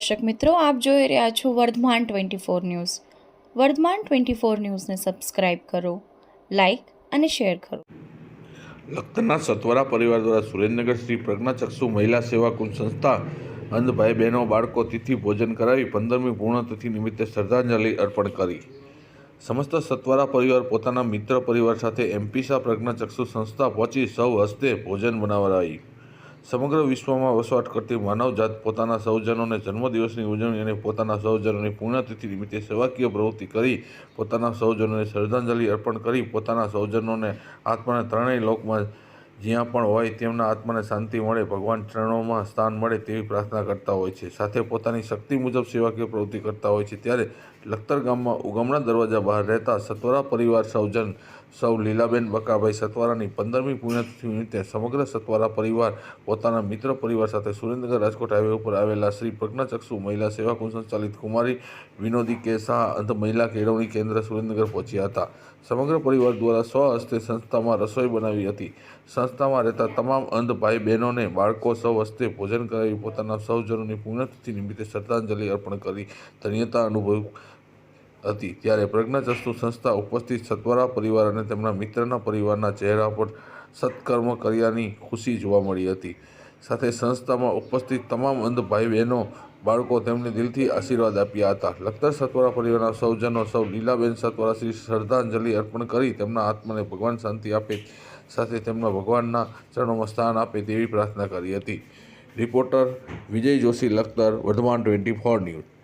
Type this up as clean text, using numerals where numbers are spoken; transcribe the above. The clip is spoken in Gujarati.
દર્શક મિત્રો, આપ જોઈ રહ્યા છો વર્ધમાન 24 ન્યૂઝ. વર્ધમાન 24 ન્યૂઝને સબસ્ક્રાઇબ કરો, લાઇક અને શેર કરો. લખતરના સતવરા પરિવાર દ્વારા સુરેન્દ્રનગર શ્રી પ્રજ્ઞાચક્ષુ મહિલા સેવા કુંજ સંસ્થા અંધ ભાઈ બહેનો બાળકો તિથિ ભોજન કરાવી 15મી પૂર્ણતિથિ નિમિત્તે શ્રદ્ધાંજલિ અર્પણ કરી. સમસ્ત સતવરા પરિવાર પોતાના મિત્ર પરિવાર સાથે એમપીસા પ્રજ્ઞાચક્ષુ સંસ્થા પહોંચી સૌ હસ્તે ભોજન બનાવડાવી. સમગ્ર વિશ્વમાં વસવાટ કરતી માનવજાત પોતાના સૌજનોને જન્મદિવસની ઉજવણી અને પોતાના સૌજનોની પુણ્યતિથિ નિમિત્તે સેવાકીય પ્રવૃત્તિ કરી પોતાના સૌજનોને શ્રદ્ધાંજલિ અર્પણ કરી પોતાના સૌજનોને આત્માને ત્રણેય લોકમાં જ્યાં પણ હોય તેમના આત્માને શાંતિ મળે, ભગવાન ચરણોમાં સ્થાન મળે તેવી પ્રાર્થના કરતા હોય છે. સાથે પોતાની શક્તિ મુજબ સેવાકીય પ્રવૃત્તિ કરતા હોય છે. ત્યારે લખતર ગામમાં ઉગમણા દરવાજા બહાર રહેતા સતવરા પરિવાર સૌજન સૌ લીલાબેન બકાભાઈ સતવરાની 15મી પુણ્યતિથિ નિમિત્તે સમગ્ર સતવરા પરિવાર પોતાના મિત્ર પરિવાર સાથે સુરેન્દ્રનગર રાજકોટ હાઈવે ઉપર આવેલા શ્રી પ્રજ્ઞાચક્ષુ મહિલા સેવા કુંજ સંચાલિત કુમારી વિનોદી કે શાહ અંધ મહિલા કેળવણી કેન્દ્ર સુરેન્દ્રનગર પહોંચ્યા હતા. સમગ્ર પરિવાર દ્વારા સ્વહસ્તે સંસ્થામાં રસોઈ બનાવી હતી. સંસ્થામાં રહેતા તમામ અંધ ભાઈ બહેનોને બાળકો સૌ હસ્તે ભોજન કરાવી પોતાના સૌજનોની પુણ્યતિથિ નિમિત્તે શ્રદ્ધાંજલિ અર્પણ કરી ધન્યતા અનુભવી હતી. ત્યારે પ્રજ્ઞાચક્ષુ સંસ્થા ઉપસ્થિત સતવરા પરિવાર અને તેમના મિત્રના પરિવારના ચહેરા પર સત્કર્મ કર્યાની ખુશી જોવા મળી હતી. સાથે સંસ્થામાં ઉપસ્થિત તમામ અંધ ભાઈ બહેનો બાળકો તેમને દિલથી આશીર્વાદ આપ્યા હતા. લખતર સતવરા પરિવારના સૌજનો સૌ લીલાબેન સતવરા શ્રી શ્રદ્ધાંજલિ અર્પણ કરી તેમના આત્માને ભગવાન શાંતિ આપે, સાથે તેમના ભગવાનના ચરણોમાં સ્થાન આપે તેવી પ્રાર્થના કરી હતી. રિપોર્ટર વિજય જોશી, લખતર, વર્ધમાન 24 ન્યૂઝ.